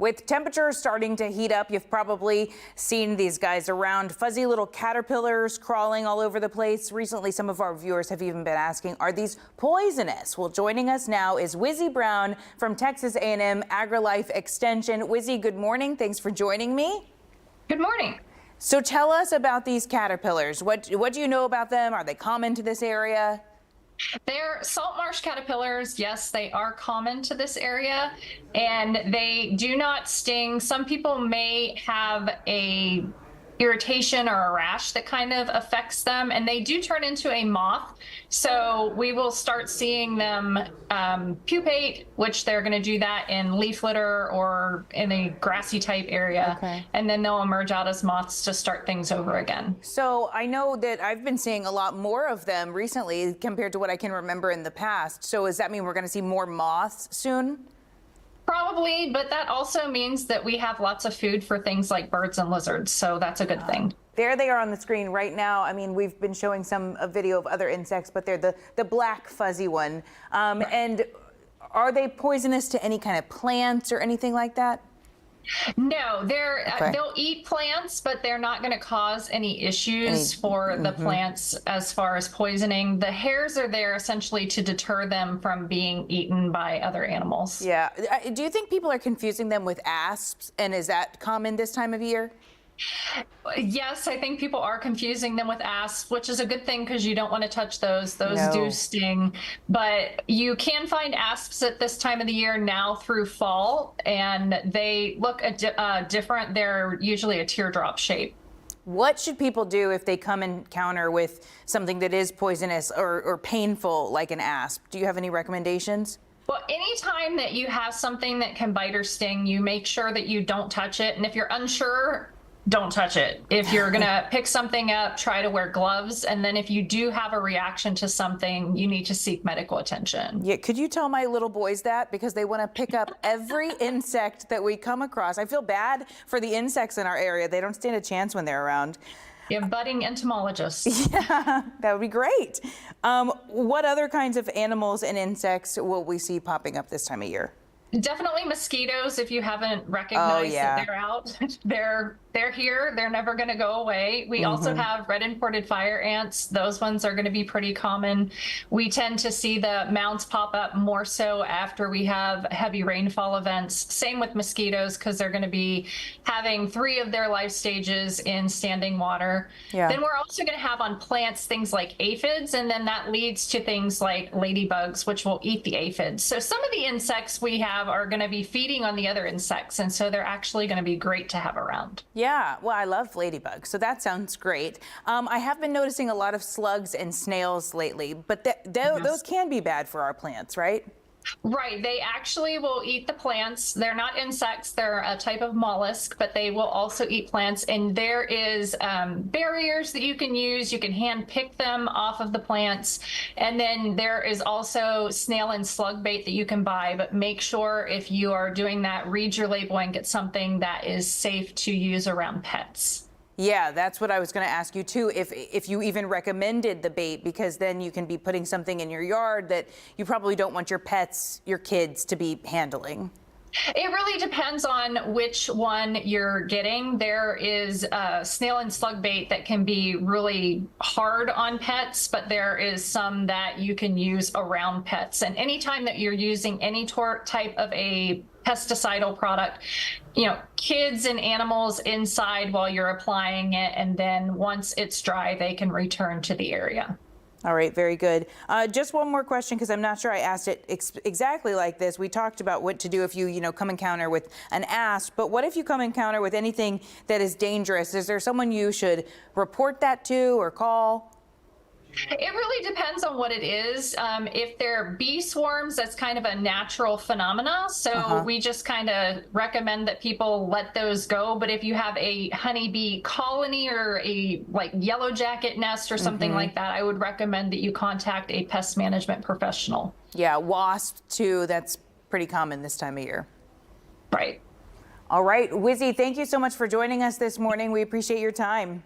With temperatures starting to heat up, you've probably seen these guys around, fuzzy little caterpillars crawling all over the place. Recently, some of our viewers have even been asking, are these poisonous? Well, joining us now is Wizzy Brown from Texas A&M AgriLife Extension. Wizzy, good morning. Thanks for joining me. Good morning. So tell us about these caterpillars. What do you know about them? Are they common to this area? They're salt marsh caterpillars. Yes, they are common to this area, and they do not sting. Some people may have a irritation or a rash that kind of affects them, and they do turn into a moth. So we will start seeing them pupate, which they're going to do that in leaf litter or in a grassy type area. Okay. And then they'll emerge out as moths to start things over again. So I know that I've been seeing a lot more of them recently compared to what I can remember in the past. So does that mean we're going to see more moths soon? Probably, but that also means that we have lots of food for things like birds and lizards, so that's a good thing. There they are on the screen right now. I mean, we've been showing a video of other insects, but they're the black fuzzy one. And are they poisonous to any kind of plants or anything like that? No, they'll eat plants, but they're not going to cause any issues for the plants as far as poisoning. The hairs are there essentially to deter them from being eaten by other animals. Yeah. Do you think people are confusing them with asps? And is that common this time of year? Yes, I think people are confusing them with asps, which is a good thing because you don't want to touch those. Those do sting. But you can find asps at this time of the year now through fall, and they look different. They're usually a teardrop shape. What should people do if they come encounter with something that is poisonous or painful like an asp? Do you have any recommendations? Well, anytime that you have something that can bite or sting, you make sure that you don't touch it. And if you're unsure, don't touch it. If you're going to pick something up, try to wear gloves. And then if you do have a reaction to something, you need to seek medical attention. Yeah, could you tell my little boys that? Because they want to pick up every insect that we come across. I feel bad for the insects in our area. They don't stand a chance when they're around. You have budding entomologists. Yeah, that would be great. What other kinds of animals and insects will we see popping up this time of year? Definitely mosquitoes. If you haven't recognized that they're out, they're here. They're never going to go away. We also have red imported fire ants. Those ones are going to be pretty common. We tend to see the mounds pop up more so after we have heavy rainfall events. Same with mosquitoes because they're going to be having 3 of their life stages in standing water. Yeah. Then we're also going to have on plants things like aphids, and then that leads to things like ladybugs, which will eat the aphids. So some of the insects we have are going to be feeding on the other insects, and so they're actually going to be great to have around. Yeah, well, I love ladybugs, so that sounds great. I have been noticing a lot of slugs and snails lately, but those can be bad for our plants, right? Right. They actually will eat the plants. They're not insects. They're a type of mollusk, but they will also eat plants. And there is barriers that you can use. You can hand pick them off of the plants. And then there is also snail and slug bait that you can buy. But make sure if you are doing that, read your label and get something that is safe to use around pets. Yeah, that's what I was going to ask you too, if you even recommended the bait, because then you can be putting something in your yard that you probably don't want your pets, your kids to be handling. It really depends on which one you're getting. There is snail and slug bait that can be really hard on pets, but there is some that you can use around pets. And anytime that you're using any type of a pesticidal product, you know, kids and animals inside while you're applying it, and then once it's dry, they can return to the area. All right, very good. Just one more question, because I'm not sure I asked it exactly like this. We talked about what to do if you come encounter with an asp, but what if you come encounter with anything that is dangerous? Is there someone you should report that to or call? It really depends on what it is. If they're bee swarms, that's kind of a natural phenomena. So we just kind of recommend that people let those go. But if you have a honeybee colony or a yellow jacket nest or something like that, I would recommend that you contact a pest management professional. Yeah, wasp too. That's pretty common this time of year. Right. All right, Wizzy, thank you so much for joining us this morning. We appreciate your time.